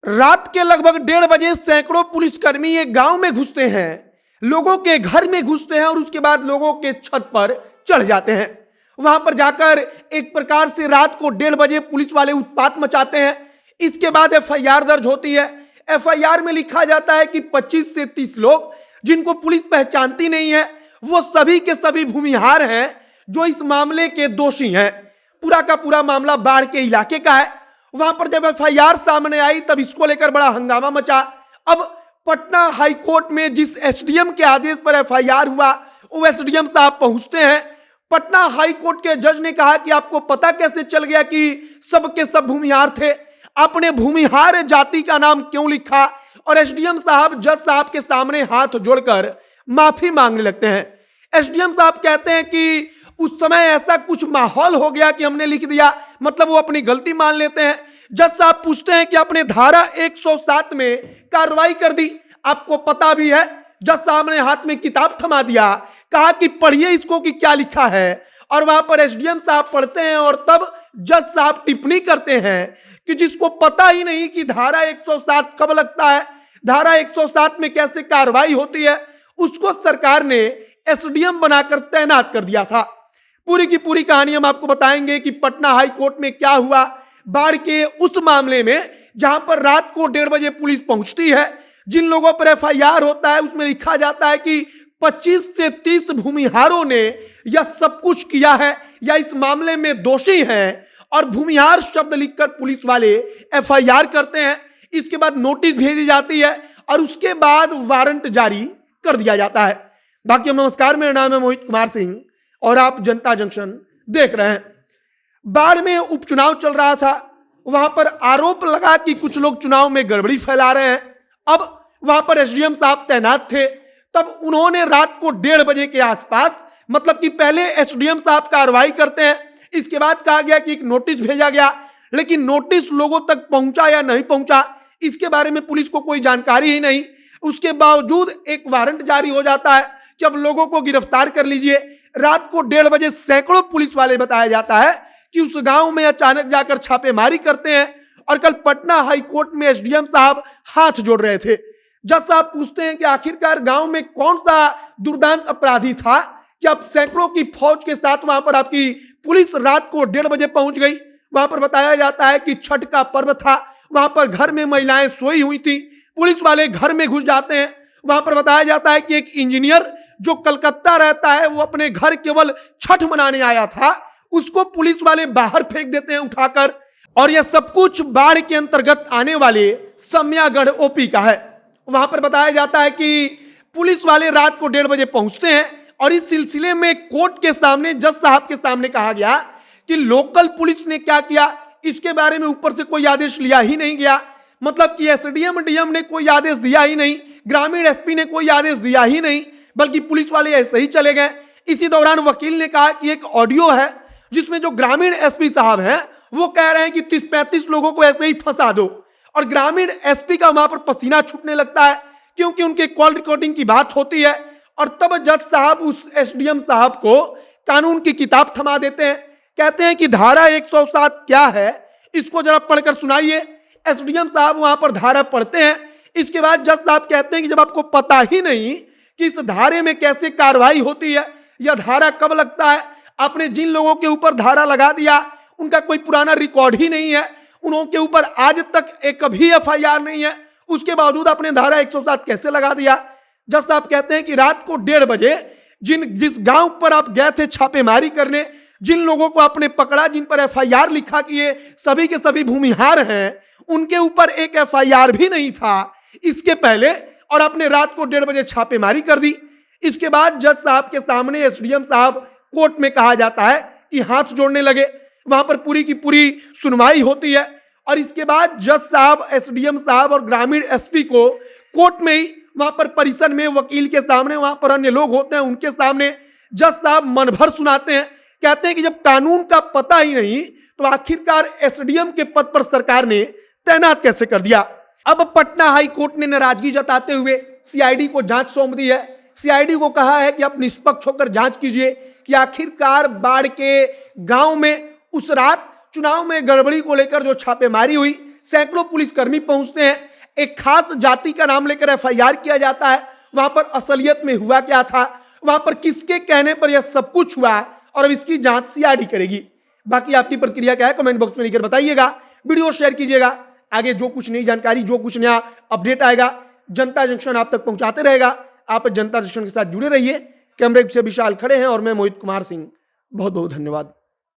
रात के लगभग 1:30 बजे सैकड़ों पुलिसकर्मी एक गांव में घुसते हैं, लोगों के घर में घुसते हैं और उसके बाद लोगों के छत पर चढ़ जाते हैं। वहां पर जाकर एक प्रकार से रात को 1:30 बजे पुलिस वाले उत्पात मचाते हैं। इसके बाद एफआईआर दर्ज होती है। एफआईआर में लिखा जाता है कि 25 से 30 लोग जिनको पुलिस पहचानती नहीं है, वो सभी के सभी भूमिहार हैं जो इस मामले के दोषी हैं। पूरा का पूरा मामला बाढ़ के इलाके का है। वहां पर जब एफआईआर सामने आई तब इसको लेकर बड़ा हंगामा मचा। अब पटना हाईकोर्ट में जिस एसडीएम के आदेश पर एफआईआर हुआ, वो एसडीएम साहब पहुंचते हैं। पटना हाईकोर्ट के जज ने कहा कि आपको पता कैसे चल गया कि सबके सब भूमिहार थे, आपने भूमिहार जाति का नाम क्यों लिखा? और एसडीएम साहब जज साहब के सामने हाथ जोड़कर माफी मांगने लगते हैं। एसडीएम साहब कहते हैं कि उस समय ऐसा कुछ माहौल हो गया कि हमने लिख दिया, मतलब वो अपनी गलती मान लेते हैं। जज साहब पूछते हैं कि आपने धारा 107 में कार्रवाई कर दी, आपको पता भी है? जज साहब ने हाथ में किताब थमा दिया, कहा कि पढ़िए इसको कि क्या लिखा है। और वहां पर एसडीएम साहब पढ़ते हैं और तब जज साहब टिप्पणी करते हैं कि जिसको पता ही नहीं कि धारा 107 कब लगता है, धारा 107 में कैसे कार्रवाई होती है, उसको सरकार ने एसडीएम बनाकर तैनात कर दिया था। पूरी की पूरी कहानी हम आपको बताएंगे कि पटना हाई कोर्ट में क्या हुआ बाढ़ के उस मामले में, जहां पर रात को 1:30 बजे पुलिस पहुंचती है। जिन लोगों पर एफआईआर होता है उसमें लिखा जाता है कि 25 से 30 भूमिहारों ने यह सब कुछ किया है या इस मामले में दोषी हैं, और भूमिहार शब्द लिखकर पुलिस वाले एफआईआर करते हैं। इसके बाद नोटिस भेजी जाती है और उसके बाद वारंट जारी कर दिया जाता है। बाकी नमस्कार, मेरा नाम है मोहित कुमार सिंह और आप जनता जंक्शन देख रहे हैं। बाढ़ में उपचुनाव चल रहा था, वहां पर आरोप लगा कि कुछ लोग चुनाव में गड़बड़ी फैला रहे हैं। अब वहां पर एसडीएम साहब तैनात थे, तब उन्होंने रात को 1:30 बजे के आसपास, मतलब कि पहले एसडीएम साहब कार्रवाई करते हैं, इसके बाद कहा गया कि एक नोटिस भेजा गया, लेकिन नोटिस लोगों तक पहुंचा या नहीं पहुंचा इसके बारे में पुलिस को कोई जानकारी ही नहीं। उसके बावजूद एक वारंट जारी हो जाता है कि अब लोगों को गिरफ्तार कर लीजिए। रात को 1:30 बजे सैकड़ों पुलिस वाले बताया जाता है कि उस गांव में अचानक जाकर छापेमारी करते हैं। और कल पटना हाई कोर्ट में एसडीएम साहब हाथ जोड़ रहे थे। जज साहब पूछते हैं कि आखिरकार गांव में कौन सा दुर्दांत अपराधी था कि अब सैकड़ों की फौज के साथ वहां पर आपकी पुलिस रात को 1:30 बजे पहुंच गई। वहां पर बताया जाता है कि छठ का पर्व था, वहां पर घर में महिलाएं सोई हुई थी, पुलिस वाले घर में घुस जाते हैं। वहां पर बताया जाता है कि एक इंजीनियर जो कलकत्ता रहता है, वो अपने घर केवल छठ मनाने आया था, उसको पुलिस वाले बाहर फेंक देते हैं उठाकर। और यह सब कुछ बाढ़ के अंतर्गत आने वाले सम्यागढ़ ओपी का है। वहां पर बताया जाता है कि पुलिस वाले रात को 1:30 बजे पहुंचते हैं और इस सिलसिले में कोर्ट के सामने जज साहब के सामने कहा गया कि लोकल पुलिस ने क्या किया इसके बारे में ऊपर से कोई आदेश लिया ही नहीं गया। मतलब कि एसडीएम डीएम ने कोई आदेश दिया ही नहीं, ग्रामीण एसपी ने कोई आदेश दिया ही नहीं, बल्कि पुलिस वाले ऐसे ही चले गए। इसी दौरान वकील ने कहा कि एक ऑडियो है जिसमें जो ग्रामीण एसपी साहब हैं वो कह रहे हैं कि 30-35 लोगों को ऐसे ही फंसा दो। और ग्रामीण एसपी का वहां पर पसीना छूटने लगता है क्योंकि उनके कॉल रिकॉर्डिंग की बात होती है। और तब जज साहब उस एसडीएम साहब को कानून की किताब थमा देते हैं, कहते हैं कि धारा 107 क्या है इसको जरा पढ़कर सुनाइए। एसडीएम साहब वहां पर धारा पढ़ते हैं। इसके बाद जज साहब कहते हैं कि जब आपको पता ही नहीं कि इस धारे में कैसे कार्रवाई होती है या धारा कब लगता है, आपने जिन लोगों के ऊपर धारा लगा दिया उनका कोई पुराना रिकॉर्ड ही नहीं है, उन के ऊपर आज तक एक भी एफआईआर नहीं है, उसके बावजूद आपने धारा 107 कैसे लगा दिया? जज साहब कहते हैं कि रात को 1:30 बजे जिस गांव पर आप गए थे छापेमारी करने, जिन लोगों को आपने पकड़ा, जिन पर एफआईआर लिखा कि ये सभी के सभी भूमिहार हैं, उनके ऊपर एक एफआईआर भी नहीं था इसके पहले, और आपने रात को 1:30 बजे छापेमारी कर दी। इसके बाद जज साहब के सामने एसडीएम साहब कोर्ट में कहा जाता है कि हाथ जोड़ने लगे। वहां पर पूरी की पूरी सुनवाई होती है और इसके बाद जज साहब, एसडीएम साहब और ग्रामीण एसपी को कोर्ट में ही वहां पर परिसर में वकील के सामने, वहां पर अन्य लोग होते हैं उनके सामने जज साहब मन भर सुनाते हैं। कहते हैं कि जब कानून का पता ही नहीं तो आखिरकार एसडीएम के पद पर सरकार ने तैनात कैसे कर दिया। अब पटना हाई कोर्ट ने नाराजगी जताते हुए सीआईडी को जांच सौंप दी है। सीआईडी को कहा है कि आप निष्पक्ष होकर जांच कीजिए कि आखिरकार बाढ़ के गांव में उस रात चुनाव में गड़बड़ी को लेकर जो छापेमारी हुई, सैकड़ों पुलिसकर्मी पहुंचते हैं, एक खास जाति का नाम लेकर एफआईआर किया जाता है। वहां पर असलियत में हुआ क्या था, वहां पर किसके कहने पर यह सब कुछ हुआ, और अब इसकी जांच सीआईडी करेगी। बाकी आपकी प्रतिक्रिया क्या है कमेंट बॉक्स में लिखकर बताइएगा। वीडियो शेयर कीजिएगा। आगे जो कुछ नई जानकारी, जो कुछ नया अपडेट आएगा, जनता जंक्शन आप तक पहुंचाते रहेगा। आप जनता जंक्शन के साथ जुड़े रहिए। कैमरे से विशाल खड़े हैं और मैं मोहित कुमार सिंह। बहुत बहुत धन्यवाद।